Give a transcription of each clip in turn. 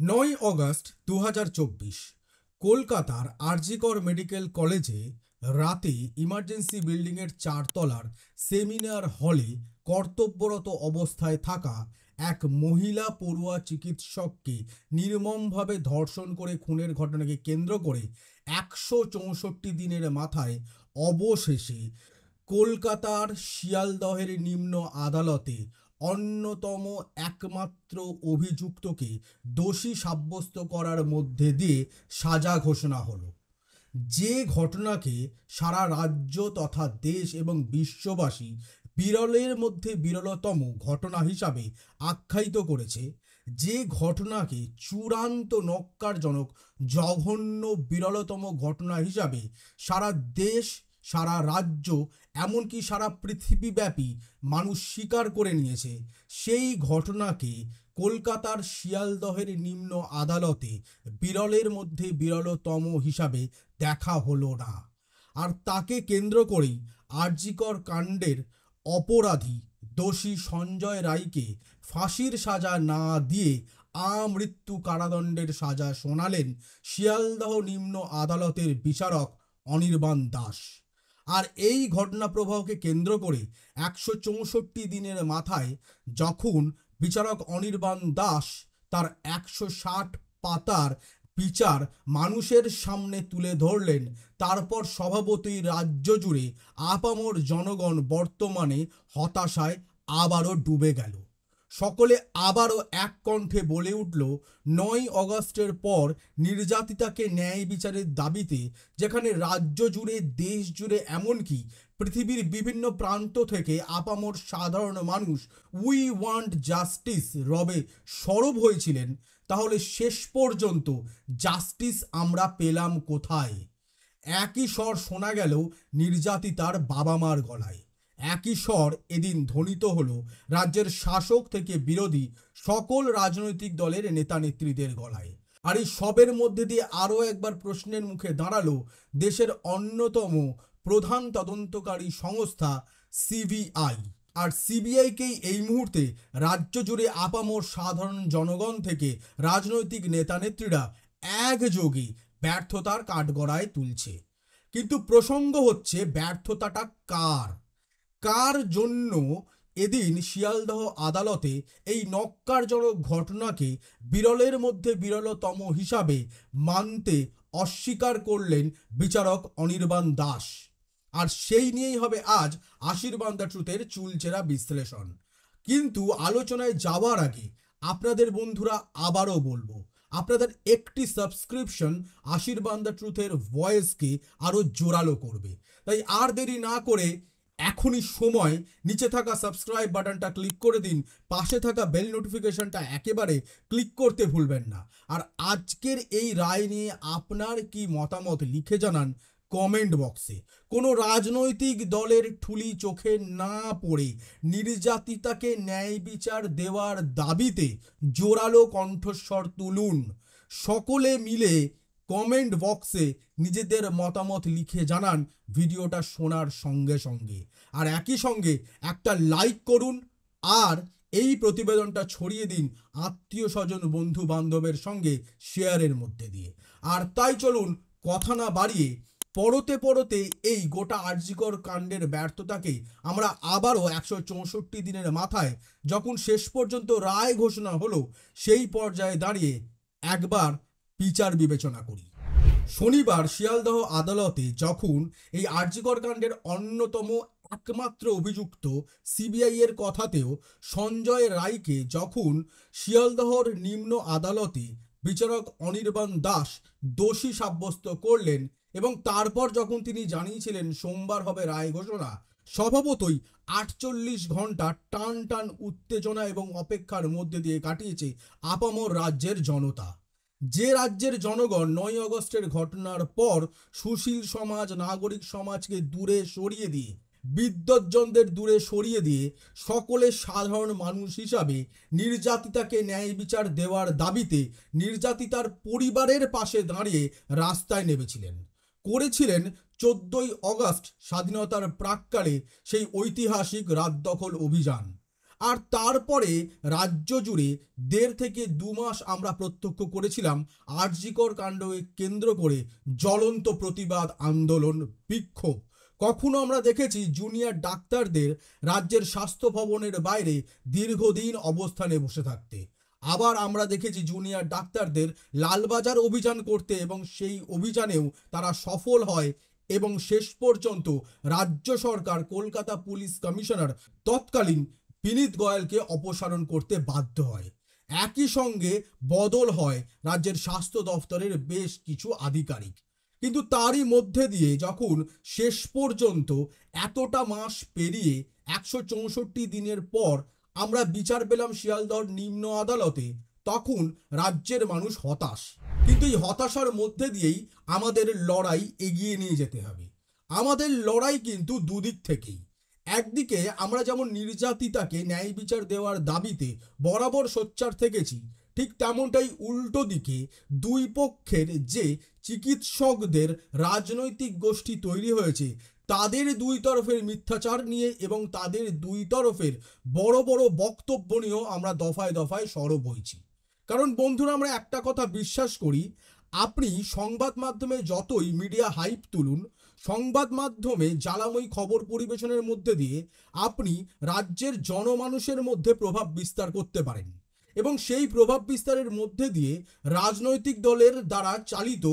9 August 2024 কলকাতার RG Kar medical কলেজে রাতে ইমার্জেন্সি বিল্ডিংয়ের 4 তলার সেমিনার হলে কর্তব্যরত অবস্থায় থাকা এক মহিলা পড়ুয়া চিকিৎসককে নির্মমভাবে ধর্ষণ করে খুনের ঘটনাকে কেন্দ্র করে 164 দিনের মাথায় অবশেষে কলকাতার শিয়ালদহের নিম্ন আদালতে অন্যতম একমাত্র অভিযুক্তকে দোষী সাব্যস্ত করার মধ্যে দিয়ে সাজা ঘোষণা হলো। যে ঘটনাকে সারা রাজ্য তথা দেশ এবং বিশ্ববাসী বিরলের মধ্যে বিরলতম ঘটনা হিসাবে আখ্যায়িত করেছে, যে ঘটনাকে চূড়ান্ত নক্কারজনক জঘন্য বিরলতম ঘটনা হিসাবে সারা দেশ, সারা রাজ্য, এমনকি সারা পৃথিবীব্যাপী মানুষ স্বীকার করে নিয়েছে, সেই ঘটনাকে কলকাতার শিয়ালদহের নিম্ন আদালতে বিরলের মধ্যে বিরলতম হিসাবে দেখা হলো না। আর তাকে কেন্দ্র করেই আরজিকর কাণ্ডের অপরাধী দোষী সঞ্জয় রায়কে ফাঁসির সাজা না দিয়ে আমৃত্যু কারাদণ্ডের সাজা শোনালেন শিয়ালদহ নিম্ন আদালতের বিচারক অনির্বাণ দাস। আর এই ঘটনা প্রবাহকে কেন্দ্র করে 164 দিনের মাথায় যখন বিচারক অনির্বাণ দাস তার 160 পাতার বিচার মানুষের সামনে তুলে ধরলেন, তারপর স্বভাবতই রাজ্য জুড়ে আপামর জনগণ বর্তমানে হতাশায় আবারও ডুবে গেল। সকলে আবারও এক কণ্ঠে বলে উঠল, 9 অগস্টের পর নির্যাতিতাকে ন্যায় বিচারের দাবিতে যেখানে রাজ্য জুড়ে, দেশ জুড়ে, এমনকি পৃথিবীর বিভিন্ন প্রান্ত থেকে আপামর সাধারণ মানুষ উই ওয়ান্ট জাস্টিস রবে সরব হয়েছিলেন, তাহলে শেষ পর্যন্ত জাস্টিস আমরা পেলাম কোথায়? একই স্বর শোনা গেল নির্যাতিতার বাবা মার গলায়। একই স্বর এদিন ধ্বনিত হলো রাজ্যের শাসক থেকে বিরোধী সকল রাজনৈতিক দলের নেতা নেত্রীদের গলায়। আর এই সবের মধ্যে দিয়ে আরও একবার প্রশ্নের মুখে দাঁড়ালো দেশের অন্যতম প্রধান তদন্তকারী সংস্থা সিবিআই। আর সিবিআইকেই এই মুহূর্তে রাজ্য জুড়ে আপামর সাধারণ জনগণ থেকে রাজনৈতিক নেতানেত্রীরা একযোগে ব্যর্থতার কাঠগড়ায় তুলছে। কিন্তু প্রসঙ্গ হচ্ছে, ব্যর্থতাটা কার জন্য এদিন শিয়ালদহ আদালতে এই নক্কারজনক ঘটনাকে বিরলের মধ্যে বিরলতম হিসাবে মানতে অস্বীকার করলেন বিচারক অনির্বাণ দাস। আর সেই নিয়েই হবে আজ আশীর্বাদ দ্য ট্রুথের চুলচেরা বিশ্লেষণ। কিন্তু আলোচনায় যাওয়ার আগে আপনাদের বন্ধুরা আবারও বলবো, আপনাদের একটি সাবস্ক্রিপশন আশীর্বাদ দ্য ট্রুথের ভয়েসকে আরও জোরালো করবে। তাই আর দেরি না করে এখনই সময় নিচে থাকা সাবস্ক্রাইব বাটনটা ক্লিক করে দিন, পাশে থাকা বেল নোটিফিকেশনটা একেবারে ক্লিক করতে ভুলবেন না। আর আজকের এই রায় নিয়ে আপনার কি মতামত লিখে জানান কমেন্ট বক্সে। কোনো রাজনৈতিক দলের ঠুলি চোখে না পড়ে নির্যাতিতাকে ন্যায় বিচার দেওয়ার দাবিতে জোরালো কণ্ঠস্বর তুলুন। সকলে মিলে কমেন্ট বক্সে নিজেদের মতামত লিখে জানান ভিডিওটা শোনার সঙ্গে সঙ্গে। আর একই সঙ্গে একটা লাইক করুন আর এই প্রতিবেদনটা ছড়িয়ে দিন আত্মীয় স্বজন বন্ধু বান্ধবের সঙ্গে শেয়ারের মধ্যে দিয়ে। আর তাই চলুন কথা না বাড়িয়ে পরতে এই গোটা আরজিকর কাণ্ডের ব্যর্থতাকে আমরা আবারও 164 দিনের মাথায় যখন শেষ পর্যন্ত রায় ঘোষণা হলো, সেই পর্যায়ে দাঁড়িয়ে একবার বিচার বিবেচনা করি। শনিবার শিয়ালদহ আদালতে যখন এই আরজিকর কাণ্ডের অন্যতম একমাত্র অভিযুক্ত সিবিআই এর কথাতেও সঞ্জয় রায়কে যখন শিয়ালদহর নিম্ন আদালতে বিচারক অনির্বাণ দাস দোষী সাব্যস্ত করলেন এবং তারপর যখন তিনি জানিয়েছিলেন সোমবার হবে রায় ঘোষণা, স্বভাবতই 48 ঘন্টা টান উত্তেজনা এবং অপেক্ষার মধ্যে দিয়ে কাটিয়েছে আপামর রাজ্যের জনতা। যে রাজ্যের জনগণ 9 অগস্টের ঘটনার পর সুশীল সমাজ, নাগরিক সমাজকে দূরে সরিয়ে দিয়ে, বিদ্বজ্জনদের দূরে সরিয়ে দিয়ে সকলে সাধারণ মানুষ হিসাবে নির্যাতিতাকে ন্যায় বিচার দেওয়ার দাবিতে নির্যাতিতার পরিবারের পাশে দাঁড়িয়ে রাস্তায় নেমেছিলেন, করেছিলেন 14 অগস্ট স্বাধীনতার প্রাক্কালে সেই ঐতিহাসিক রাত দখল অভিযান। আর তারপরে রাজ্য জুড়ে 1.5 থেকে 2 মাস আমরা প্রত্যক্ষ করেছিলাম আরজিকর কাণ্ডকে কেন্দ্র করে জ্বলন্ত প্রতিবাদ আন্দোলন, বিক্ষোভ। কখনো আমরা দেখেছি জুনিয়র ডাক্তারদের রাজ্যের স্বাস্থ্য ভবনের বাইরে দীর্ঘদিন অবস্থানে বসে থাকতে। আবার আমরা দেখেছি জুনিয়র ডাক্তারদের লালবাজার অভিযান করতে, এবং সেই অভিযানেও তারা সফল হয় এবং শেষ পর্যন্ত রাজ্য সরকার কলকাতা পুলিশ কমিশনার তৎকালীন বিনীত গোয়েলকে অপসারণ করতে বাধ্য হয়। একই সঙ্গে বদল হয় রাজ্যের স্বাস্থ্য দফতরের বেশ কিছু আধিকারিক। কিন্তু তারই মধ্যে দিয়ে যখন শেষ পর্যন্ত এতটা মাস পেরিয়ে 164 দিনের পর আমরা বিচার পেলাম শিয়ালদহ নিম্ন আদালতে, তখন রাজ্যের মানুষ হতাশ। কিন্তু এই হতাশার মধ্যে দিয়েই আমাদের লড়াই এগিয়ে নিয়ে যেতে হবে। আমাদের লড়াই কিন্তু দুদিক থেকেই। একদিকে আমরা যেমন নির্যাতিতাকে ন্যায় বিচার দেওয়ার দাবিতে বরাবর সোচ্চার থেকেছি, ঠিক তেমনটাই উল্টো দিকে দুই পক্ষের যে চিকিৎসকদের রাজনৈতিক গোষ্ঠী তৈরি হয়েছে, তাদের দুই তরফের মিথ্যাচার নিয়ে এবং তাদের দুই তরফের বড় বড় বক্তব্য নিয়েও আমরা দফায় দফায় সরব হয়েছি। কারণ বন্ধুরা, আমরা একটা কথা বিশ্বাস করি, আপনি সংবাদ মাধ্যমে যতই মিডিয়া হাইপ তুলুন, সংবাদ মাধ্যমে জ্বালাময়ী খবর পরিবেশনের মধ্যে দিয়ে আপনি রাজ্যের জনমানুষের মধ্যে প্রভাব বিস্তার করতে পারেন, এবং সেই প্রভাব বিস্তারের মধ্যে দিয়ে রাজনৈতিক দলের দ্বারা চালিত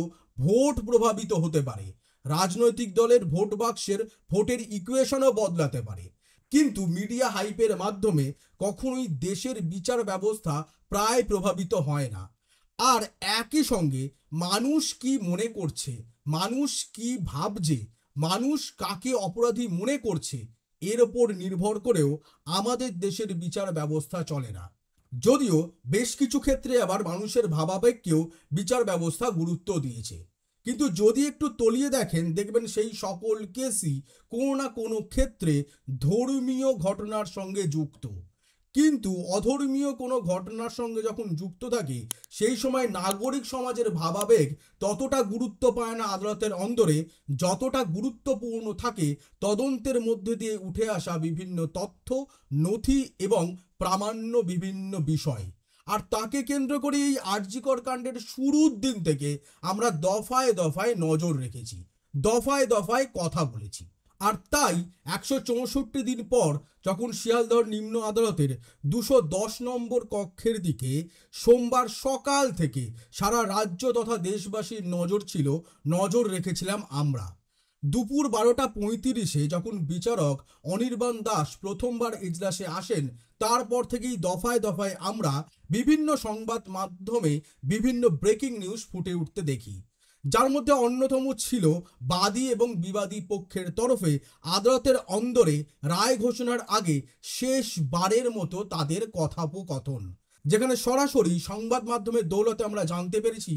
ভোট প্রভাবিত হতে পারে, রাজনৈতিক দলের ভোট বাক্সের ভোটের ইকুয়েশনও বদলাতে পারে। কিন্তু মিডিয়া হাইপের মাধ্যমে কখনোই দেশের বিচার ব্যবস্থা প্রায় প্রভাবিত হয় না। আর একই সঙ্গে মানুষ কি মনে করছে, মানুষ কি ভাবছে, মানুষ কাকে অপরাধী মনে করছে, এর ওপর নির্ভর করেও আমাদের দেশের বিচার ব্যবস্থা চলে না। যদিও বেশ কিছু ক্ষেত্রে আবার মানুষের ভাবাবেগকেও বিচার ব্যবস্থা গুরুত্ব দিয়েছে, কিন্তু যদি একটু তলিয়ে দেখেন, দেখবেন সেই সকল কেসই কোনো না কোনো ক্ষেত্রে ধর্মীয় ঘটনার সঙ্গে যুক্ত। কিন্তু অধর্মীয় কোনো ঘটনার সঙ্গে যখন যুক্ত থাকে, সেই সময় নাগরিক সমাজের ভাবাবেগ ততটা গুরুত্ব পায় না আদালতের অন্দরে, যতটা গুরুত্বপূর্ণ থাকে তদন্তের মধ্যে দিয়ে উঠে আসা বিভিন্ন তথ্য, নথি এবং প্রামাণ্য বিভিন্ন বিষয়। আর তাকে কেন্দ্র করে এই আরজিকর কাণ্ডের শুরুর দিন থেকে আমরা দফায় দফায় নজর রেখেছি, দফায় দফায় কথা বলেছি। আর তাই 164 দিন পর যখন শিয়ালদহ নিম্ন আদালতের 210 নম্বর কক্ষের দিকে সোমবার সকাল থেকে সারা রাজ্য তথা দেশবাসীর নজর ছিল, নজর রেখেছিলাম আমরা। দুপুর 12:35 যখন বিচারক অনির্বাণ দাস প্রথমবার এজলাসে আসেন, তারপর থেকেই দফায় দফায় আমরা বিভিন্ন সংবাদ মাধ্যমে বিভিন্ন ব্রেকিং নিউজ ফুটে উঠতে দেখি, যার মধ্যে অন্যতম ছিল বাদী এবং বিবাদী পক্ষের তরফে আদালতের অন্দরে রায় ঘোষণার আগে শেষবারের মতো তাদের কথোপকথন, যেখানে সরাসরি সংবাদ মাধ্যমের দৌলতে আমরা জানতে পেরেছি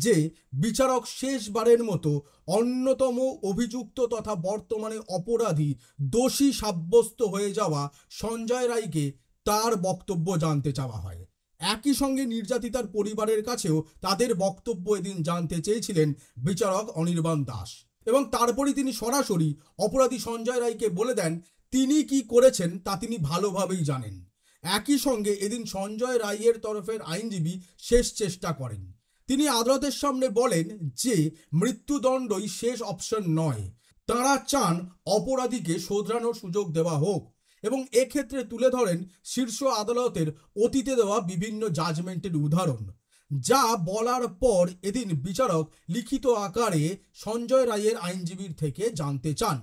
যে বিচারক শেষবারের মতো অন্যতম অভিযুক্ত তথা বর্তমানে অপরাধী দোষী সাব্যস্ত হয়ে যাওয়া সঞ্জয় রায়কে তার বক্তব্য জানতে চাওয়া হয়। একই সঙ্গে নির্যাতিতার পরিবারের কাছেও তাদের বক্তব্য এদিন জানতে চেয়েছিলেন বিচারক অনির্বাণ দাস, এবং তারপরে তিনি সরাসরি অপরাধী সঞ্জয় রায়কে বলে দেন তিনি কি করেছেন তা তিনি ভালোভাবেই জানেন। একই সঙ্গে এদিন সঞ্জয় রায়ের তরফের আইনজীবী শেষ চেষ্টা করেন। তিনি আদালতের সামনে বলেন যে মৃত্যুদণ্ডই শেষ অপশন নয়, তাঁরা চান অপরাধীকে শোধরানোর সুযোগ দেওয়া হোক, এবং এক্ষেত্রে তুলে ধরেন শীর্ষ আদালতের অতীতে দেওয়া বিভিন্ন জাজমেন্টের উদাহরণ। যা বলার পর এদিন বিচারক লিখিত আকারে সঞ্জয় রায়ের আইনজীবীর থেকে জানতে চান,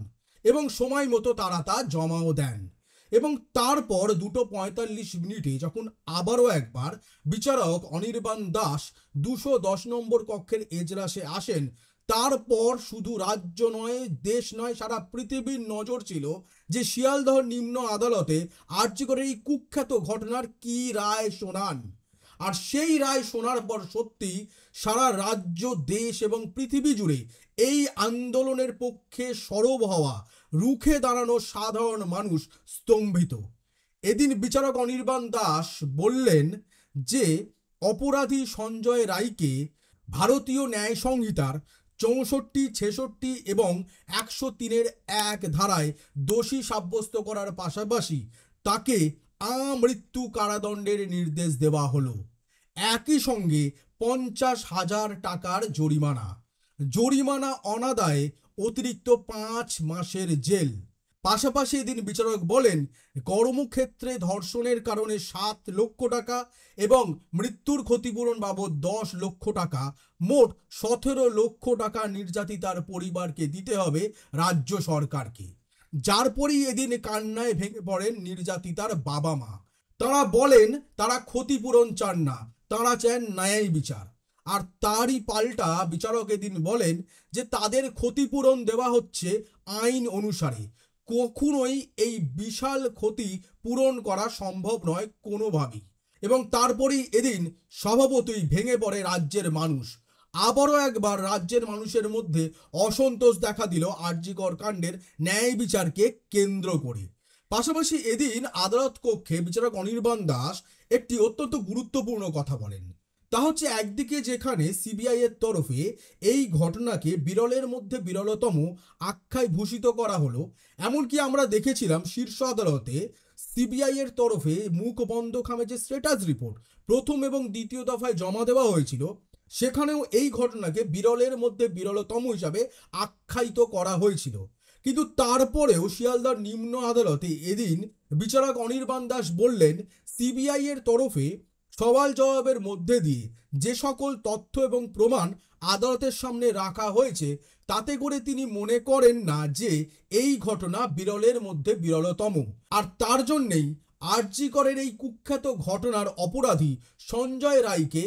এবং সময় মতো তারা তা জমাও দেন। এবং তারপর 2:45 যখন আবারও একবার বিচারক অনির্বাণ দাস 210 নম্বর কক্ষের এজলাসে আসেন, তারপর শুধু রাজ্য নয়, দেশ নয়, সারা পৃথিবীর নজর ছিল যে শিয়ালদহ নিম্ন আদালতে আরজিকরের এই কুখ্যাত ঘটনার কি রায় শোনান। আর সেই রায় শোনার পর সত্যি সারা রাজ্য, দেশ এবং পৃথিবী জুড়ে এই আন্দোলনের পক্ষে সরব হওয়া, রুখে দাঁড়ানো সাধারণ মানুষ স্তম্ভিত। এদিন বিচারক অনির্বাণ দাস বললেন যে অপরাধী সঞ্জয় রায়কে ভারতীয় ন্যায় সংহিতার 64, 66 এবং 103-1 ধারায় দোষী সাব্যস্ত করার পাশাপাশি তাকে আমৃত্যু কারাদণ্ডের নির্দেশ দেওয়া হলো। একই সঙ্গে 50,000 টাকার জরিমানা অনাদায়ে অতিরিক্ত 5 মাসের জেল। পাশাপাশি এদিন বিচারক বলেন, কর্মক্ষেত্রে ধর্ষণের কারণে 7 লক্ষ টাকা এবং মৃত্যুর ক্ষতিপূরণ বাবদ 10 লক্ষ টাকা, মোট 17 লক্ষ টাকা নির্যাতিতার পরিবারকে দিতে হবে রাজ্য সরকারকে। যার পরই এদিন কান্নায় ভেঙে পড়েন নির্যাতিতার বাবা মা। তারা বলেন তারা ক্ষতিপূরণ চান না, তারা চান ন্যায় বিচার। আর তারই পাল্টা বিচারক এদিন বলেন যে তাদের ক্ষতিপূরণ দেওয়া হচ্ছে আইন অনুসারে, কখনোই এই বিশাল ক্ষতি পূরণ করা সম্ভব নয় কোনোভাবেই। এবং তারপরেই এদিন স্বভাবতই ভেঙে পড়ে রাজ্যের মানুষ। আবারও একবার রাজ্যের মানুষের মধ্যে অসন্তোষ দেখা দিল আর.জি. কর কাণ্ডের ন্যায় বিচারকে কেন্দ্র করে। পাশাপাশি এদিন আদালত কক্ষে বিচারক অনির্বাণ দাস একটি অত্যন্ত গুরুত্বপূর্ণ কথা বলেন। তা হচ্ছে, একদিকে যেখানে সিবিআই এর তরফে এই ঘটনাকে বিরলের মধ্যে বিরলতম আখ্যায় ভূষিত করা হলো, এমনকি আমরা দেখেছিলাম শীর্ষ আদালতে সিবিআই এর তরফে মুখ বন্ধ খামে যে স্ট্যাটাস রিপোর্ট প্রথম এবং দ্বিতীয় দফায় জমা দেওয়া হয়েছিল, সেখানেও এই ঘটনাকে বিরলের মধ্যে বিরলতম হিসাবে আখ্যায়িত করা হয়েছিল। কিন্তু তারপরেও শিয়ালদার নিম্ন আদালতে এদিন বিচারক অনির্বাণ দাস বললেন, সিবিআই এর তরফে সওয়াল জবাবের মধ্যে দিয়ে যে সকল তথ্য এবং প্রমাণ আদালতের সামনে রাখা হয়েছে, তাতে করে তিনি মনে করেন না যে এই ঘটনা বিরলের মধ্যে বিরলতম। আর তার জন্যেই আর.জি. করের এই কুখ্যাত ঘটনার অপরাধী সঞ্জয় রায়কে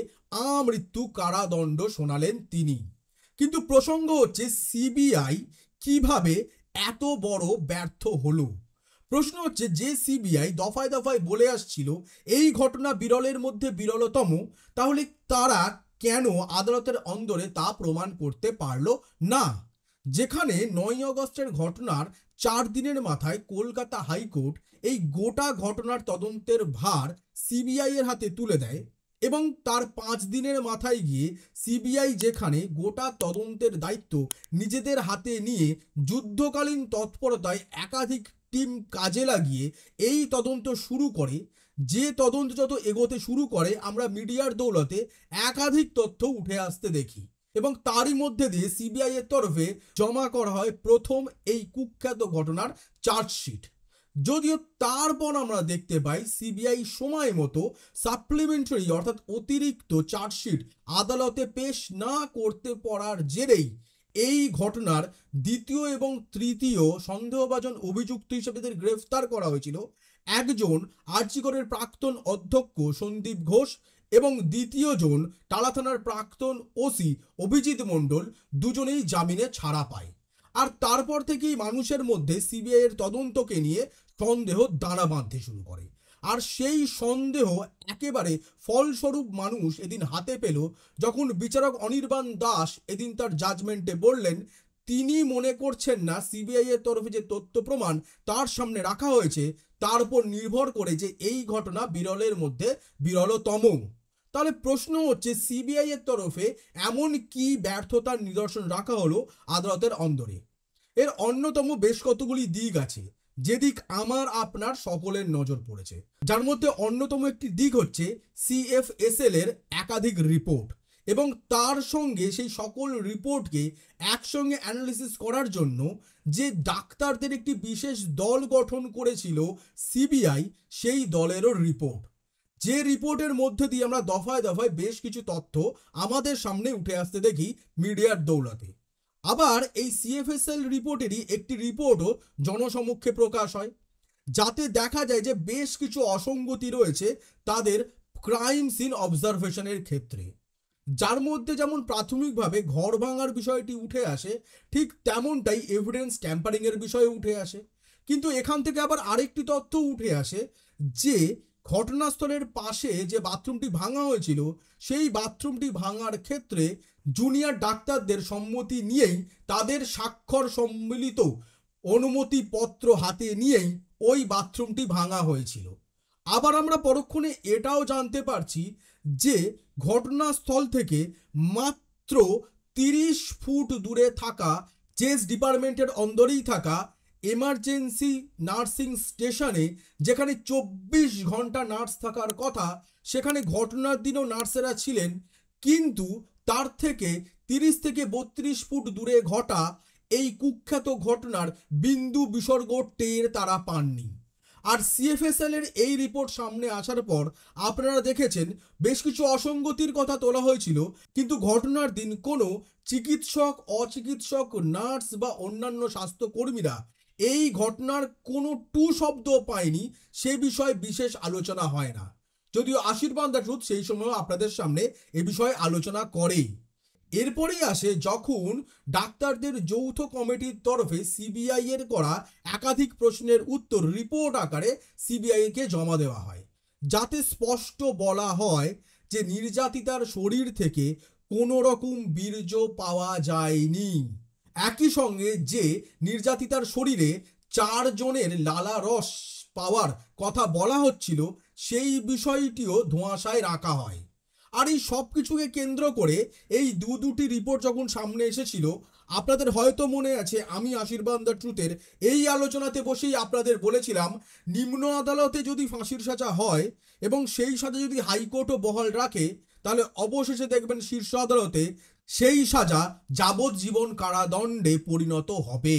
আমৃত্যু কারাদণ্ড শোনালেন তিনি। কিন্তু প্রসঙ্গ হচ্ছে, সিবিআই কিভাবে এত বড় ব্যর্থ হলো? প্রশ্ন হচ্ছে, যে সিবিআই দফায় দফায় বলে আসছিল এই ঘটনা বিরলের মধ্যে বিরলতম, তাহলে তারা কেন আদালতের অন্দরে তা প্রমাণ করতে পারল না? যেখানে 9 আগস্টের ঘটনার 4 দিনের মাথায় কলকাতা হাইকোর্ট এই গোটা ঘটনার তদন্তের ভার সিবিআই এর হাতে তুলে দেয়, এবং তার 5 দিনের মাথায় গিয়ে সিবিআই যেখানে গোটা তদন্তের দায়িত্ব নিজেদের হাতে নিয়ে যুদ্ধকালীন তৎপরতায় একাধিক টিম কাজে লাগিয়ে এই তদন্ত শুরু করে, যে তদন্ত যত এগোতে শুরু করে আমরা মিডিয়ার দৌলতে একাধিক তথ্য উঠে আসতে দেখি, এবং তারই মধ্যে দিয়ে সিবিআই এর তরফে জমা করা হয় প্রথম এই কুখ্যাত ঘটনার চার্জশিট। যদিও তারপর আমরা দেখতে পাই সিবিআই সময় মতো সাপ্লিমেন্টারি অর্থাৎ অতিরিক্ত চার্জশিট আদালতে পেশ না করতে পারার জেরেই এই ঘটনার দ্বিতীয় এবং তৃতীয় সন্দেহভাজন অভিযুক্ত হিসেবে গ্রেফতার করা হয়েছিল একজন আর.জি. করের প্রাক্তন অধ্যক্ষ সন্দীপ ঘোষ এবং দ্বিতীয় জন টালা থানার প্রাক্তন ওসি অভিজিৎ মণ্ডল, দুজনেই জামিনে ছাড়া পায়। আর তারপর থেকেই মানুষের মধ্যে সিবিআই এর তদন্তকে নিয়ে সন্দেহ দানা বাঁধতে শুরু করে। আর সেই সন্দেহ একেবারে ফলস্বরূপ মানুষ এদিন হাতে পেল যখন বিচারক অনির্বাণ দাস এদিন তার জাজমেন্টে বললেন, তিনি মনে করছেন না সিবিআই এর তরফে যে তথ্য প্রমাণ তার সামনে রাখা হয়েছে তার উপর নির্ভর করে যে এই ঘটনা বিরলের মধ্যে বিরলতম। তাহলে প্রশ্ন হচ্ছে, সিবিআই এর তরফে এমন কি ব্যর্থতার নিদর্শন রাখা হলো আদালতের অন্দরে? এর অন্যতম বেশ কতগুলি দিক আছে, যেদিক আমার আপনার সকলের নজর পড়েছে। যার মধ্যে অন্যতম একটি দিক হচ্ছে CFSL এর একাধিক রিপোর্ট, এবং তার সঙ্গে সেই সকল রিপোর্টকে একসঙ্গে অ্যানালিসিস করার জন্য যে ডাক্তারদের একটি বিশেষ দল গঠন করেছিল সিবিআই, সেই দলেরও রিপোর্ট, যে রিপোর্টের মধ্যে দিয়ে আমরা দফায় দফায় বেশ কিছু তথ্য আমাদের সামনে উঠে আসতে দেখি মিডিয়ার দৌলতে। আবার এই CFSL রিপোর্টেরই একটি রিপোর্টও জনসমক্ষে প্রকাশ হয়, যাতে দেখা যায় যে বেশ কিছু অসঙ্গতি রয়েছে তাদের ক্রাইম সিন অবজারভেশনের ক্ষেত্রে। যার মধ্যে যেমন প্রাথমিকভাবে ঘর ভাঙার বিষয়টি উঠে আসে, ঠিক তেমনটাই এভিডেন্স ট্যাম্পারিং এর বিষয়ে উঠে আসে। কিন্তু এখান থেকে আবার আরেকটি তথ্য উঠে আসে যে ঘটনাস্থলের পাশে যে বাথরুমটি ভাঙা হয়েছিল, সেই বাথরুমটি ভাঙার ক্ষেত্রে জুনিয়র ডাক্তারদের সম্মতি নিয়েই, তাদের স্বাক্ষর সম্মিলিত অনুমতিপত্র হাতে নিয়েই ওই বাথরুমটি ভাঙা হয়েছিল। আবার আমরা পরক্ষণে এটাও জানতে পারছি যে ঘটনাস্থল থেকে মাত্র 30 ফুট দূরে থাকা চেস ডিপার্টমেন্টের অন্দরেই থাকা এমার্জেন্সি নার্সিং স্টেশনে যেখানে 24 ঘন্টা নার্স থাকার কথা, সেখানে ঘটনার দিনও নার্সেরা ছিলেন, কিন্তু তার থেকে 30 থেকে 32 ফুট দূরে ঘটা এই কুখ্যাত ঘটনার বিন্দু বিসর্গ টের তারা পাননি। আর সিএফএসএল এর এই রিপোর্ট সামনে আসার পর আপনারা দেখেছেন বেশ কিছু অসঙ্গতির কথা তোলা হয়েছিল, কিন্তু ঘটনার দিন কোনো চিকিৎসক, অচিকিৎসক, নার্স বা অন্যান্য স্বাস্থ্যকর্মীরা এই ঘটনার কোনো টু শব্দ পায়নি, সে বিষয়ে বিশেষ আলোচনা হয় না। যদিও আশীর্বাদ দ্য ট্রুথ সেই সময় আপনাদের সামনে এ বিষয়ে আলোচনা করে। এরপরেই আসে যখন ডাক্তারদের যৌথ কমিটির তরফে সিবিআই এর করা একাধিক প্রশ্নের উত্তর রিপোর্ট আকারে সিবিআই কে জমা দেওয়া হয়, যাতে স্পষ্ট বলা হয় যে নির্যাতিতার শরীর থেকে কোনো রকম বীর্য পাওয়া যায়নি। একই সঙ্গে যে নির্যাতিতার শরীরে 4 জনের লালা রস পাওয়ার কথা বলা হচ্ছিল, সেই বিষয়টিও ধোঁয়াশায় রাখা হয়। আর এই সব কিছুকে কেন্দ্র করে এই দুটি রিপোর্ট যখন সামনে এসেছিল, আপনাদের হয়তো মনে আছে আমি আশীর্বাদ দ্য ট্রুথের এই আলোচনাতে বসেই আপনাদের বলেছিলাম, নিম্ন আদালতে যদি ফাঁসির সাজা হয় এবং সেই সাজা যদি হাইকোর্টও বহাল রাখে, তাহলে অবশেষে দেখবেন শীর্ষ আদালতে সেই সাজা যাবজ্জীবন কারাদণ্ডে পরিণত হবে।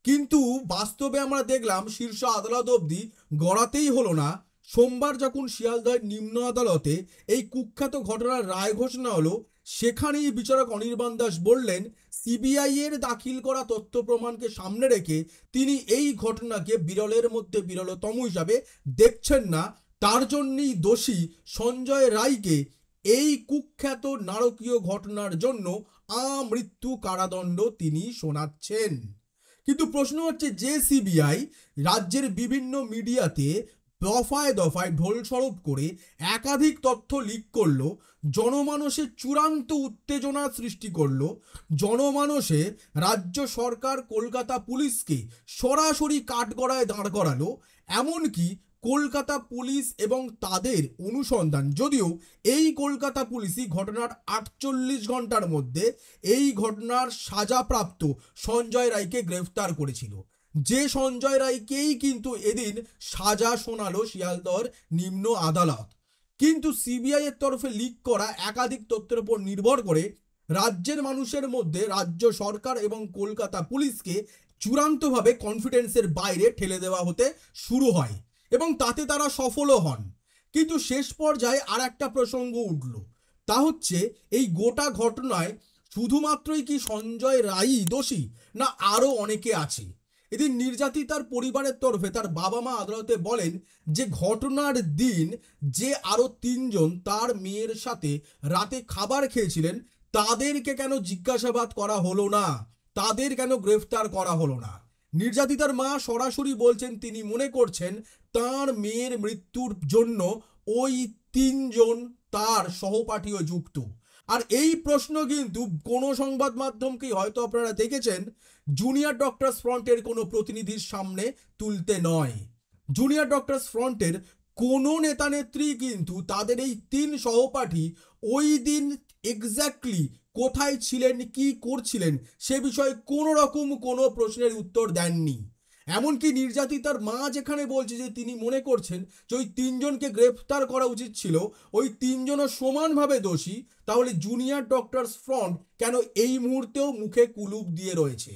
কিন্তু বাস্তবে আমরা দেখলাম শীর্ষ আদালত অবধি গড়াতেই হলো না। সোমবার যখন শিয়ালদহের নিম্ন আদালতে এই কুখ্যাত ঘটনার রায় ঘোষণা হলো, সেখানেই বিচারক অনির্বাণ দাস বললেন সিবিআই এর দাখিল করা তথ্য প্রমাণকে সামনে রেখে তিনি এই ঘটনাকে বিরলের মধ্যে বিরলতম হিসাবে দেখছেন না। তার জন্যই দোষী সঞ্জয় রায়কে এই কুখ্যাত নারকীয় ঘটনার জন্য আমৃত্যু কারাদণ্ড তিনি শোনাচ্ছেন। কিন্তু প্রশ্ন হচ্ছে, যে সিবিআই রাজ্যের বিভিন্ন মিডিয়াতে দফায় দফায় ঢোল সরব করে একাধিক তথ্য লিক করলো, জনমানসে চূড়ান্ত উত্তেজনা সৃষ্টি করলো, জনমানসে রাজ্য সরকার কলকাতা পুলিশকে সরাসরি কাঠগড়ায় দাঁড় করালো, এমনকি কলকাতা পুলিশ এবং তাদের অনুসন্ধান, যদিও এই কলকাতা পুলিশই ঘটনার 48 ঘন্টার মধ্যে এই ঘটনার সাজাপ্রাপ্ত সঞ্জয় রায়কে গ্রেফতার করেছিল, যে সঞ্জয় রায়কেই কিন্তু এদিন সাজা শোনালো শিয়ালদহের নিম্ন আদালত। কিন্তু সিবিআই এর তরফে লিক করা একাধিক তথ্যের উপর নির্ভর করে রাজ্যের মানুষের মধ্যে রাজ্য সরকার এবং কলকাতা পুলিশকে চূড়ান্তভাবে কনফিডেন্সের বাইরে ঠেলে দেওয়া হতে শুরু হয় এবং তাতে তারা সফলও হন। কিন্তু শেষ পর্যায়ে আর একটা প্রসঙ্গ উঠল, তা হচ্ছে এই গোটা ঘটনায় শুধুমাত্রই কি সঞ্জয় রায়ই দোষী, না আরও অনেকে আছে। এদিন নির্যাতিতার পরিবারের তরফে তার বাবা মা আদালতে বলেন যে ঘটনার দিন যে আরো 3 জন তার মেয়ের সাথে রাতে খাবার খেয়েছিলেন, তাদেরকে কেন জিজ্ঞাসাবাদ করা হলো না, তাদের কেন গ্রেফতার করা হলো না। নির্যাতিতার মা সরাসরি বলছেন তিনি মনে করছেন তার মেয়ের মৃত্যুর জন্য ওই 3 জন তার সহপাঠীও যুক্ত। আর এই প্রশ্ন কিন্তু কোনো সংবাদ মাধ্যমকেই হয়তো আপনারা দেখেছেন জুনিয়র ডক্টরস ফ্রন্টের কোনো প্রতিনিধির সামনে তুলতে নয়। জুনিয়র ডক্টরস ফ্রন্টের কোনো নেতা নেত্রী কিন্তু তাদের এই 3 সহপাঠী ওই দিন এক্স্যাক্টলি কোথায় ছিলেন, কি করছিলেন, সে বিষয়ে কোনো রকম কোনো প্রশ্নের উত্তর দেননি। এমনকি নির্যাতিতার মা যেখানে বলছে যে তিনি মনে করছেন যে ওই 3 জনকে গ্রেফতার করা উচিত ছিল, ওই 3 জনও সমানভাবে দোষী, তাহলে জুনিয়র ডক্টরস ফ্রন্ট কেন এই মুহূর্তেও মুখে কুলুপ দিয়ে রয়েছে?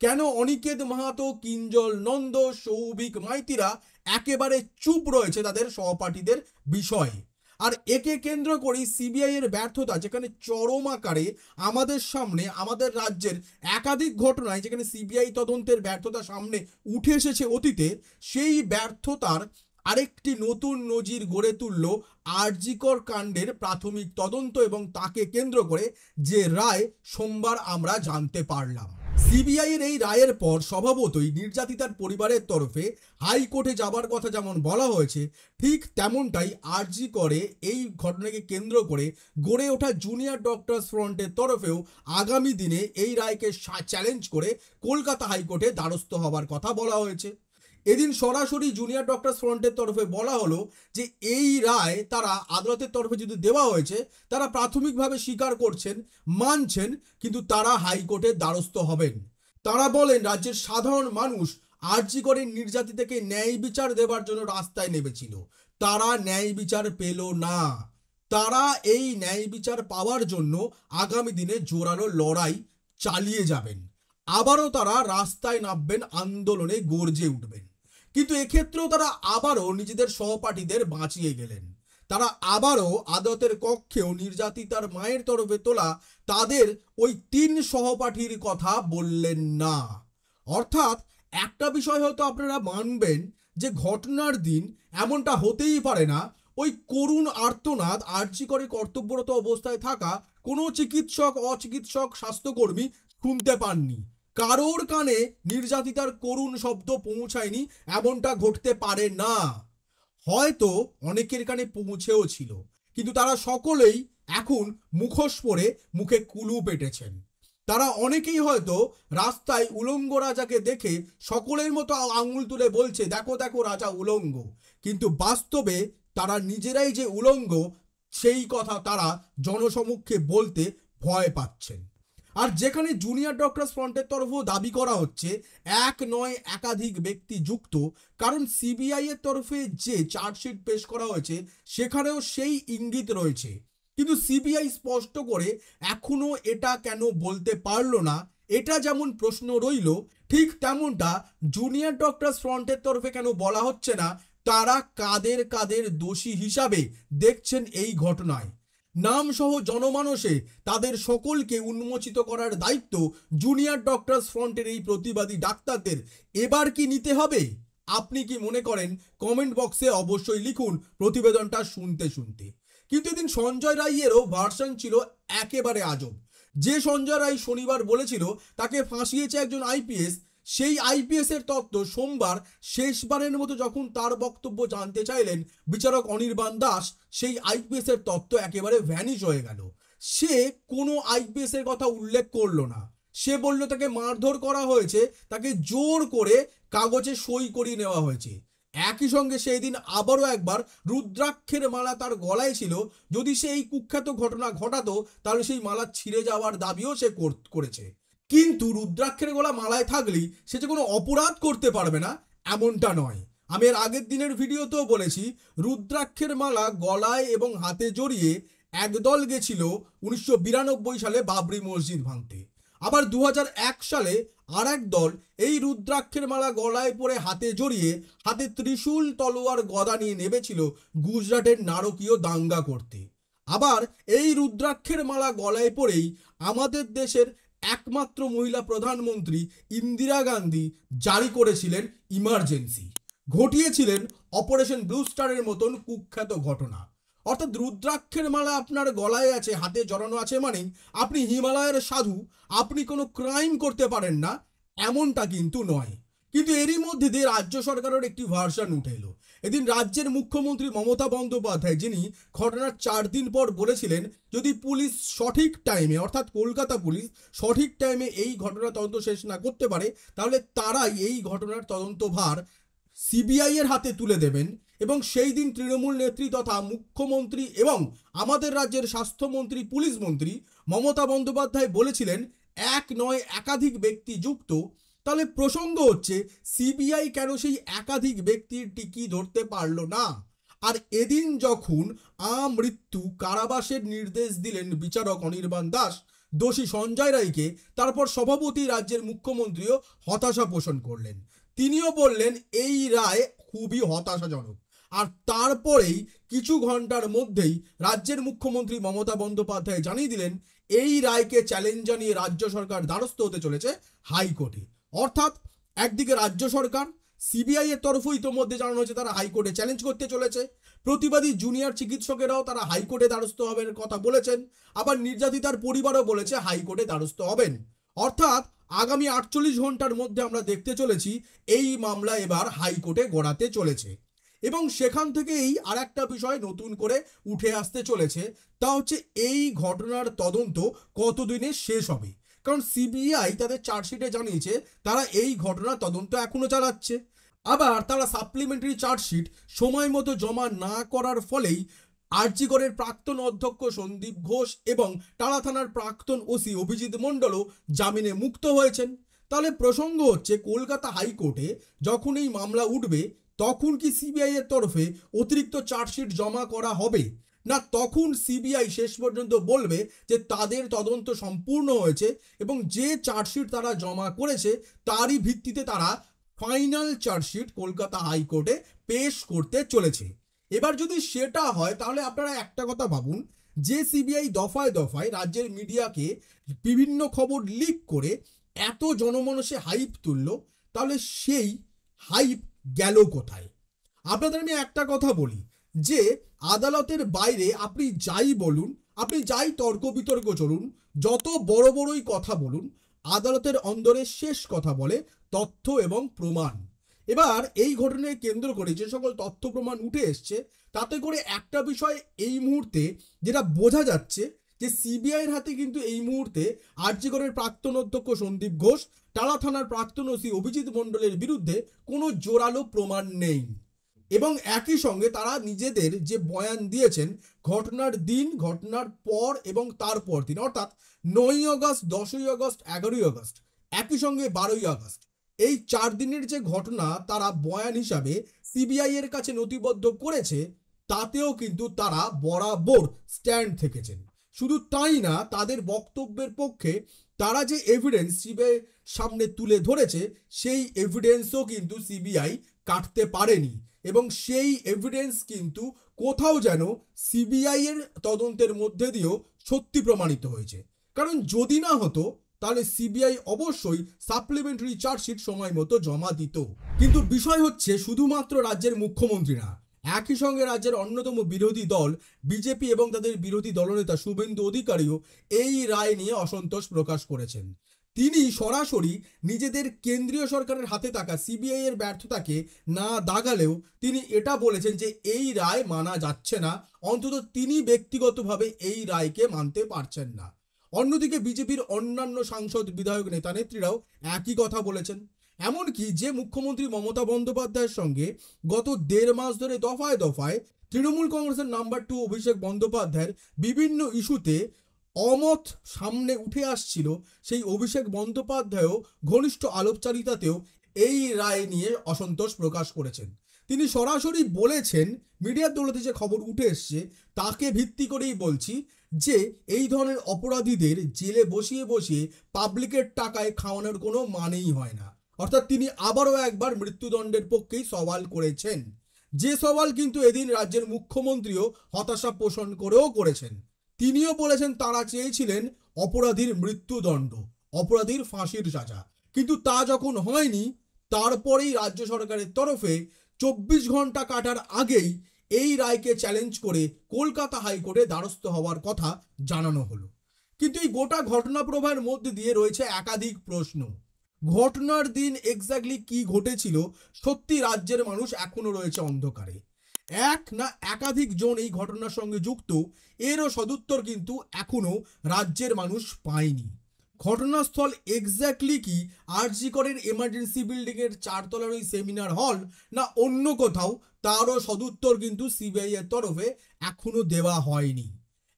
কেন অনিকেত মাহাতো, কিঞ্জল নন্দ, সৌভিক মাইতিরা একেবারে চুপ রয়েছে তাদের সহপাঠীদের বিষয়ে? আর একে কেন্দ্র করেই সিবিআই এর ব্যর্থতা, যেখানে চরম আকারে আমাদের সামনে আমাদের রাজ্যের একাধিক ঘটনায় যেখানে সিবিআই তদন্তের ব্যর্থতা সামনে উঠে এসেছে অতীতে, সেই ব্যর্থতার আরেকটি নতুন নজির গড়ে তুলল আরজি কর কাণ্ডের প্রাথমিক তদন্ত এবং তাকে কেন্দ্র করে যে রায় সোমবার আমরা জানতে পারলাম। সিবিআই এর এই রায়ের পর স্বভাবতই নির্যাতিতার পরিবারের তরফে হাইকোর্টে যাবার কথা যেমন বলা হয়েছে, ঠিক তেমনটাই আরজি করে এই ঘটনাকে কেন্দ্র করে গড়ে ওঠা জুনিয়র ডক্টরস ফ্রন্টের তরফেও আগামী দিনে এই রায়কে চ্যালেঞ্জ করে কলকাতা হাইকোর্টে দ্বারস্থ হবার কথা বলা হয়েছে। এদিন সরাসরি জুনিয়র ডক্টরস ফ্রন্টের তরফে বলা হলো যে এই রায় তারা আদালতের তরফে যদি দেওয়া হয়েছে, তারা প্রাথমিকভাবে স্বীকার করছেন, মানছেন, কিন্তু তারা হাইকোর্টের দ্বারস্থ হবেন। তারা বলেন রাজ্যের সাধারণ মানুষ আরজি করের নির্যাতিতাকে ন্যায় বিচার দেবার জন্য রাস্তায় নেমেছিল। তারা ন্যায় বিচার পেল না। তারা এই ন্যায় বিচার পাওয়ার জন্য আগামী দিনে জোরালো লড়াই চালিয়ে যাবেন। আবারও তারা রাস্তায় নামবেন, আন্দোলনে গর্জে উঠবেন। কিন্তু এক্ষেত্রেও তারা আবারও নিজেদের সহপাঠীদের বাঁচিয়ে গেলেন। তারা আবারও আদালতের কক্ষেও নির্যাতিতার মায়ের তরফে তোলা তাদের ওই 3 সহপাঠীর কথা বললেন না। অর্থাৎ একটা বিষয় হয়তো আপনারা মানবেন যে ঘটনার দিন এমনটা হতেই পারে না ওই করুণ আর্তনাদ আরজি করে কর্তব্যরত অবস্থায় থাকা কোনো চিকিৎসক, অচিকিৎসক, স্বাস্থ্যকর্মী শুনতে পাননি। কারোর কানে নির্যাতিতার করুণ শব্দ পৌঁছায়নি, এমনটা ঘটতে পারে না। হয়তো অনেকের কানে পৌঁছেও ছিল, কিন্তু তারা সকলেই এখন মুখোশ পরে মুখে কুলু পেটেছেন। তারা অনেকেই হয়তো রাস্তায় উলঙ্গ রাজাকে দেখে সকলের মতো আঙুল তুলে বলছে, দেখো দেখো রাজা উলঙ্গ, কিন্তু বাস্তবে তারা নিজেরাই যে উলঙ্গ সেই কথা তারা জনসমক্ষে বলতে ভয় পাচ্ছেন। আর যেখানে জুনিয়র ডক্টরস ফ্রন্টের তরফেও দাবি করা হচ্ছে এক নয় একাধিক ব্যক্তি যুক্ত, কারণ সিবিআই এর তরফে যে চার্জশিট পেশ করা হয়েছে সেখানেও সেই ইঙ্গিত রয়েছে, কিন্তু সিবিআই স্পষ্ট করে এখনো এটা কেন বলতে পারলো না, এটা যেমন প্রশ্ন রইল, ঠিক তেমনটা জুনিয়র ডক্টরস ফ্রন্টের তরফে কেন বলা হচ্ছে না তারা কাদের কাদের দোষী হিসাবে দেখছেন এই ঘটনায়। নাম সহ জনমানসে তাদের সকলকে উন্মোচিত করার দায়িত্ব জুনিয়র ডক্টরস ফ্রন্টের এই প্রতিবাদী ডাক্তারদের এবার কি নিতে হবে? আপনি কি মনে করেন? কমেন্ট বক্সে অবশ্যই লিখুন প্রতিবেদনটা শুনতে শুনতে। কিন্তু এদিন সঞ্জয় রায়েরও ভার্সন ছিল একেবারে আজব। যে সঞ্জয় রায় শনিবার বলেছিল তাকে ফাঁসিয়েছে একজন আইপিএস, সেই আইপিএস এর তত্ত্ব সোমবার শেষবারের মতো যখন তার বক্তব্য জানতে চাইলেন বিচারক অনির্বাণ দাস, সেই আইপিএস এর তত্ত্ব একেবারে ভ্যানিশ হয়ে গেল। সে কোনো আইপিএস এর কথা উল্লেখ করলো না। সে বলল তাকে মারধর করা হয়েছে, তাকে জোর করে কাগজে সই করিয়ে নেওয়া হয়েছে। একই সঙ্গে সেই দিন আবারও একবার রুদ্রাক্ষের মালা তার গলায় ছিল, যদি সে এই কুখ্যাত ঘটনা ঘটাতো তাহলে সেই মালা ছিঁড়ে যাওয়ার দাবিও সে করেছে। কিন্তু রুদ্রাক্ষের গলা মালায় থাকলেই সে যে কোনো অপরাধ করতে পারবে না এমনটা নয়। আমি এর আগের দিনের ভিডিওতেও বলেছি, রুদ্রাক্ষের মালা গলায় এবং হাতে জড়িয়ে একদল গেছিল 1992 সালে বাবরি মসজিদ ভাঙতে। আবার 2001 সালে আর এক দল এই রুদ্রাক্ষের মালা গলায় পরে হাতে জড়িয়ে হাতে ত্রিশূল, তলোয়ার, গদা নিয়ে নেমেছিল গুজরাটের নারকীয় দাঙ্গা করতে। আবার এই রুদ্রাক্ষের মালা গলায় পরেই আমাদের দেশের একমাত্র মহিলা প্রধানমন্ত্রী ইন্দিরা গান্ধী জারি করেছিলেন ইমার্জেন্সি, ঘটিয়েছিলেন অপারেশন ব্লু স্টারের মতন কুখ্যাত ঘটনা। অর্থাৎ রুদ্রাক্ষের মালা আপনার গলায় আছে, হাতে জড়ানো আছে মানে আপনি হিমালয়ের সাধু, আপনি কোনো ক্রাইম করতে পারেন না এমনটা কিন্তু নয়। কিন্তু এরই মধ্যে দিয়ে রাজ্য সরকারের একটি ভার্সন উঠে এলো। এদিন রাজ্যের মুখ্যমন্ত্রী মমতা বন্দ্যোপাধ্যায়, যিনি ঘটনার 4 দিন পর বলেছিলেন যদি পুলিশ সঠিক টাইমে, অর্থাৎ কলকাতা পুলিশ সঠিক টাইমে এই ঘটনা তদন্ত শেষ না করতে পারে তাহলে তারাই এই ঘটনার তদন্তভার সিবিআই এর হাতে তুলে দেবেন। এবং সেই দিন তৃণমূল নেত্রী তথা মুখ্যমন্ত্রী এবং আমাদের রাজ্যের স্বাস্থ্যমন্ত্রী, পুলিশ মন্ত্রী মমতা বন্দ্যোপাধ্যায় বলেছিলেন এক নয় একাধিক ব্যক্তি যুক্ত। তাহলে প্রসঙ্গ হচ্ছে সিবিআই কেন সেই একাধিক ব্যক্তির টিকি ধরতে পারলো না? আর এদিন যখন আমৃত্যু কারাবাসের নির্দেশ দিলেন বিচারক অনির্বাণ দাস দোষী সঞ্জয় রায়কে, তারপর সভাপতি রাজ্যের মুখ্যমন্ত্রীও হতাশা পোষণ করলেন। তিনিও বললেন এই রায় খুবই হতাশাজনক। আর তারপরেই কিছু ঘন্টার মধ্যেই রাজ্যের মুখ্যমন্ত্রী মমতা বন্দ্যোপাধ্যায় জানিয়ে দিলেন এই রায়কে চ্যালেঞ্জ জানিয়ে রাজ্য সরকার দ্বারস্থ হতে চলেছে হাইকোর্টে। অর্থাৎ একদিকে রাজ্য সরকার, সিবিআই এর তরফে ইতোমধ্যে জানানো হয়েছে তারা হাইকোর্টে চ্যালেঞ্জ করতে চলেছে, প্রতিবাদী জুনিয়র চিকিৎসকেরাও তারা হাইকোর্টে দ্বারস্থ হবেন কথা বলেছেন, আবার নির্যাতিতার পরিবারও বলেছে হাইকোর্টে দ্বারস্থ হবেন। অর্থাৎ আগামী 48 ঘন্টার মধ্যে আমরা দেখতে চলেছি এই মামলা এবার হাইকোর্টে গড়াতে চলেছে। এবং সেখান থেকেই আর একটা বিষয় নতুন করে উঠে আসতে চলেছে, তা হচ্ছে এই ঘটনার তদন্ত কতদিনে শেষ হবে। কারণ সিবিআই তাদের চার্জশিটে জানিয়েছে তারা এই ঘটনার তদন্ত এখনো চালাচ্ছে। আবার তারা সাপ্লিমেন্টারি চার্জশিট সময় মতো জমা না করার ফলেই আরজি করের প্রাক্তন অধ্যক্ষ সন্দীপ ঘোষ এবং টালা থানার প্রাক্তন ওসি অভিজিৎ মণ্ডলও জামিনে মুক্ত হয়েছেন। তাহলে প্রসঙ্গ হচ্ছে কলকাতা হাইকোর্টে যখন এই মামলা উঠবে তখন কি সিবিআই এর তরফে অতিরিক্ত চার্জশিট জমা করা হবে, না তখন সিবিআই শেষ পর্যন্ত বলবে যে তাদের তদন্ত সম্পূর্ণ হয়েছে এবং যে চার্জশিট তারা জমা করেছে তারই ভিত্তিতে তারা ফাইনাল চার্জশিট কলকাতা হাইকোর্টে পেশ করতে চলেছে। এবার যদি সেটা হয় তাহলে আপনারা একটা কথা ভাবুন, যে সিবিআই দফায় দফায় রাজ্যের মিডিয়াকে বিভিন্ন খবর লিক করে এত জনমানসে হাইপ তুললো, তাহলে সেই হাইপ গেল কোথায়? আপনাদের আমি একটা কথা বলি যে আদালতের বাইরে আপনি যাই বলুন, আপনি যাই তর্ক বিতর্ক চলুন, যত বড় বড়ই কথা বলুন, আদালতের অন্দরে শেষ কথা বলে তথ্য এবং প্রমাণ। এবার এই ঘটনাকে কেন্দ্র করে যে সকল তথ্য প্রমাণ উঠে এসছে তাতে করে একটা বিষয় এই মুহূর্তে যেটা বোঝা যাচ্ছে যে সিবিআইয়ের হাতে কিন্তু এই মুহূর্তে আরজি করের প্রাক্তন অধ্যক্ষ সন্দীপ ঘোষ, টালা থানার প্রাক্তন ওসি অভিজিৎ মণ্ডলের বিরুদ্ধে কোনো জোরালো প্রমাণ নেই এবং একই সঙ্গে তারা নিজেদের যে বয়ান দিয়েছেন ঘটনার দিন, ঘটনার পর এবং তারপর দিন, অর্থাৎ 9ই আগস্ট, 10ই আগস্ট, 11ই আগস্ট, একই সঙ্গে 12ই আগস্ট, এই 4 দিনের যে ঘটনা তারা বয়ান হিসাবে সিবিআই এর কাছে নথিবদ্ধ করেছে তাতেও কিন্তু তারা বরাবর স্ট্যান্ড থেকেছেন। শুধু তাই না, তাদের বক্তব্যের পক্ষে তারা যে এভিডেন্স সিবিআই সামনে তুলে ধরেছে সেই এভিডেন্সও কিন্তু সিবিআই কাটতে পারেনি এবং সেই এভিডেন্স কিন্তু কোথাও যেন সিবিআই এর তদন্তের মধ্যে দিয়েও সত্যি প্রমাণিত হয়েছে। কারণ যদি না হতো তাহলে সিবিআই অবশ্যই সাপ্লিমেন্টারি চার্জশিট সময় মতো জমা দিত। কিন্তু বিষয় হচ্ছে শুধুমাত্র রাজ্যের মুখ্যমন্ত্রী না, একই সঙ্গে রাজ্যের অন্যতম বিরোধী দল বিজেপি এবং তাদের বিরোধী দলনেতা শুভেন্দু অধিকারীও এই রায় নিয়ে অসন্তোষ প্রকাশ করেছেন। তিনি সরাসরি নিজেদের কেন্দ্রীয় সরকারের হাতে থাকা সিবিআই এর ব্যর্থতাকে না দাগালেও তিনি এটা বলেছেন যে এই রায় মানা যাচ্ছে না, অন্তত তিনি ব্যক্তিগতভাবে এই রায়কে মানতে পারছেন না। অন্যদিকে বিজেপির অন্যান্য সাংসদ, বিধায়ক, নেতা নেত্রীরাও একই কথা বলেছেন। এমনকি যে মুখ্যমন্ত্রী মমতা বন্দ্যোপাধ্যায়ের সঙ্গে গত 1.5 মাস ধরে দফায় দফায় তৃণমূল কংগ্রেসের নাম্বার 2 অভিষেক বন্দ্যোপাধ্যায়ের বিভিন্ন ইস্যুতে অমত সামনে উঠে আসছিল, সেই অভিষেক বন্দ্যোপাধ্যায়ও ঘনিষ্ঠ আলোচনাতেও এই রায় নিয়ে অসন্তোষ প্রকাশ করেছেন। তিনি সরাসরি বলেছেন, মিডিয়ার দৌলতে যে খবর উঠে এসছে তাকে ভিত্তি করেই বলছি, যে এই ধরনের অপরাধীদের জেলে বসিয়ে বসিয়ে পাবলিকের টাকায় খাওয়ানোর কোনো মানেই হয় না। অর্থাৎ তিনি আবারও একবার মৃত্যুদণ্ডের পক্ষেই সওয়াল করেছেন, যে সওয়াল কিন্তু এদিন রাজ্যের মুখ্যমন্ত্রীও হতাশা পোষণ করেও করেছেন। তিনিও বলেছেন তারা চেয়েছিলেন অপরাধীর মৃত্যুদণ্ড, অপরাধীর ফাঁসির সাজা, কিন্তু তা যখন হয়নি তারপরেই রাজ্য সরকারের তরফে 24 ঘন্টা কাটার আগেই এই রায়কে চ্যালেঞ্জ করে কলকাতা হাইকোর্টে দ্বারস্থ হওয়ার কথা জানানো হলো। কিন্তু এই গোটা ঘটনা প্রবাহের মধ্যে দিয়ে রয়েছে একাধিক প্রশ্ন। ঘটনার দিন এক্স্যাক্টলি কি ঘটেছিল সত্যি রাজ্যের মানুষ এখনো রয়েছে অন্ধকারে। এক না একাধিক জন এই ঘটনার সঙ্গে যুক্ত, এরও সদুত্তর কিন্তু এখনো রাজ্যের মানুষ পায়নি। ঘটনাস্থল এক্স্যাক্টলি কি আরজি করের এমার্জেন্সি বিল্ডিং এর 4 তলার ওই সেমিনার হল, না অন্য কোথাও, তারও সদুত্তর কিন্তু সিবিআই এর তরফে এখনো দেওয়া হয়নি।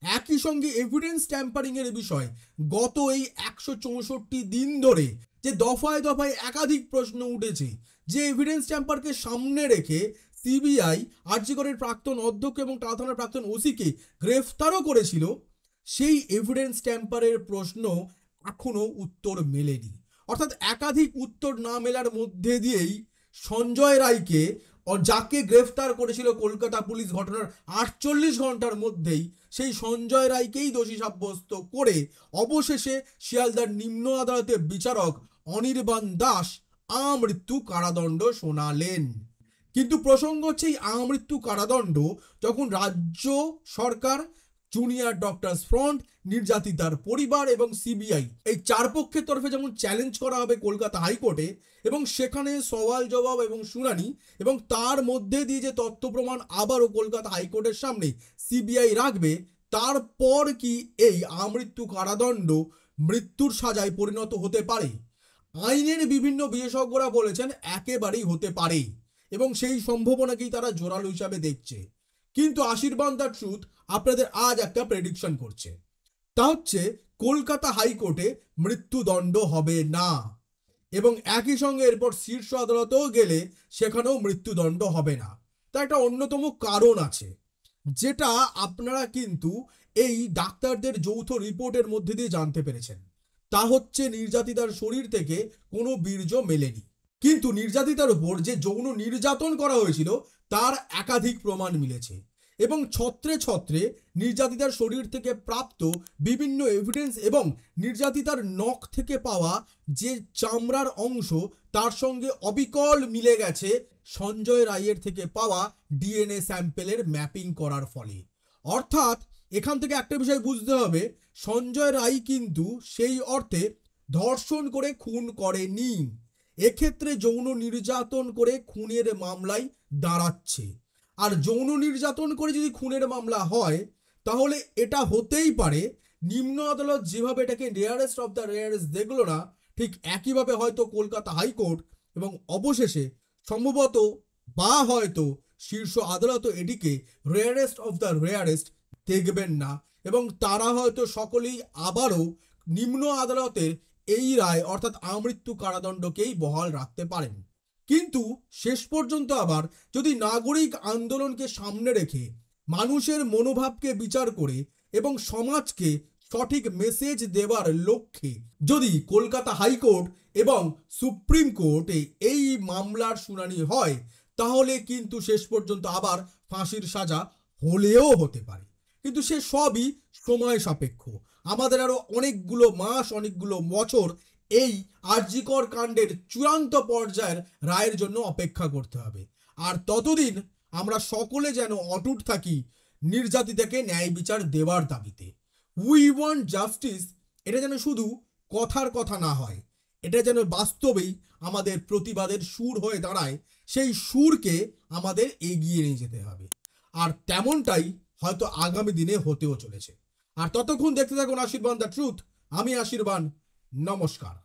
একই সঙ্গে এভিডেন্স ট্যাম্পারিং এর বিষয় গত এই 164 দিন ধরে যে দফায় দফায় একাধিক প্রশ্ন উঠেছে, যে এভিডেন্স ট্যাম্পারকে সামনে রেখে সিবিআই আরজি করের প্রাক্তন অধ্যক্ষ এবং টালা থানার প্রাক্তন ওসিকে গ্রেফতারও করেছিল, সেই এভিডেন্স ট্যাম্পারের প্রশ্ন এখনো উত্তর মেলেনি। অর্থাৎ একাধিক উত্তর না মেলার মধ্যে দিয়েই সঞ্জয় রায়কে, যাকে গ্রেফতার করেছিল কলকাতা পুলিশ ঘটনার 48 ঘন্টার মধ্যেই, সেই সঞ্জয় রায়কেই দোষী সাব্যস্ত করে অবশেষে শিয়ালদার নিম্ন আদালতের বিচারক অনির্বাণ দাস আমৃত্যু কারাদণ্ড শোনালেন। কিন্তু প্রসঙ্গ হচ্ছে এই আমৃত্যু কারাদণ্ড যখন রাজ্য সরকার, জুনিয়র ডক্টরস ফ্রন্ট, নির্যাতিতার পরিবার এবং সিবিআই এই 4 পক্ষের তরফে যেমন চ্যালেঞ্জ করা হবে কলকাতা হাইকোর্টে এবং সেখানে সওয়াল জবাব এবং শুনানি এবং তার মধ্যে দিয়ে যে তথ্য প্রমাণ আবারও কলকাতা হাইকোর্টের সামনে সিবিআই রাখবে, তারপর কি এই আমৃত্যু কারাদণ্ড মৃত্যুর সাজায় পরিণত হতে পারে? আইনের বিভিন্ন বিশেষজ্ঞরা বলেছেন একেবারেই হতে পারে এবং সেই সম্ভাবনাকেই তারা জোরালো হিসাবে দেখছে। কিন্তু আশীর্বাদ দ্য ট্রুথ আপনাদের আজ একটা প্রেডিকশন করছে, তা হচ্ছে কলকাতা হাইকোর্টে মৃত্যুদণ্ড হবে না। এবং একই সঙ্গে এরপর শীর্ষ আদালতেও গেলে সেখানেও মৃত্যুদণ্ড হবে না। তার একটা অন্যতম কারণ আছে, যেটা আপনারা কিন্তু এই ডাক্তারদের যৌথ রিপোর্টের মধ্যে দিয়ে জানতে পেরেছেন। তা হচ্ছে নির্যাতিতার শরীর থেকে কোনো বীর্য মেলেনি, কিন্তু নির্যাতিতার উপর যে যৌন নির্যাতন করা হয়েছিল তার একাধিক প্রমাণ মিলেছে এবং ছত্রে ছত্রে নির্যাতিতার শরীর থেকে প্রাপ্ত বিভিন্ন এভিডেন্স এবং নির্যাতিতার নখ থেকে পাওয়া যে চামড়ার অংশ তার সঙ্গে অবিকল মিলে গেছে সঞ্জয় রায়ের থেকে পাওয়া ডিএনএ স্যাম্পেলের ম্যাপিং করার ফলে। অর্থাৎ এখান থেকে একটা বিষয় বুঝতে হবে, সঞ্জয় রায় কিন্তু সেই অর্থে ধর্ষণ করে খুন করেনি, এক্ষেত্রে যৌন নির্যাতন করে খুনের মামলায় দাঁড়াচ্ছে। আর যৌন নির্যাতন করে যদি খুনের মামলা হয় তাহলে এটা হতেই পারে নিম্ন আদালত যেভাবে এটাকে রেয়ারেস্ট অফ দ্য রেয়ারেস্ট দেখলো না, ঠিক একইভাবে হয়তো কলকাতা হাইকোর্ট এবং অবশেষে সম্ভবত বা হয়তো শীর্ষ আদালত এটিকে রেয়ারেস্ট অফ দ্য রেয়ারেস্ট দেখবেন না এবং তারা হয়তো সকলেই আবারও নিম্ন আদালতের এই রায় অর্থাৎ আমৃত্যু কারাদণ্ডকেই বহাল রাখতে পারেন। কিন্তু শেষ পর্যন্ত আবার যদি নাগরিক আন্দোলনকে সামনে রেখে মানুষের মনোভাবকে বিচার করে এবং সমাজকে সঠিক মেসেজ দেওয়ার লক্ষ্যে যদি কলকাতা হাইকোর্ট এবং সুপ্রিম কোর্টে এই মামলার শুনানি হয় তাহলে কিন্তু শেষ পর্যন্ত আবার ফাঁসির সাজা হলেও হতে পারে, কিন্তু সে সবই সময় সাপেক্ষ। আমাদের আরো অনেকগুলো মাস, অনেকগুলো বছর এই আরজি কর কাণ্ডের চূড়ান্ত পর্যায়ের রায়ের জন্য অপেক্ষা করতে হবে। আর ততদিন আমরা সকলে যেন অটুট থাকি নির্যাতিতাকে ন্যায় বিচার দেওয়ার দাবিতে। উই ওয়ান্ট জাস্টিস, এটা যেন শুধু কথার কথা না হয়, এটা যেন বাস্তবেই আমাদের প্রতিবাদের সুর হয়ে দাঁড়ায়। সেই সুরকে আমাদের এগিয়ে নিয়ে যেতে হবে, আর তেমনটাই হয়তো আগামী দিনে হতেও চলেছে। আর ততক্ষণ দেখতে থাকুন আশীর্বাদ দ্য ট্রুথ। আমি আশীর্বাদ, নমস্কার।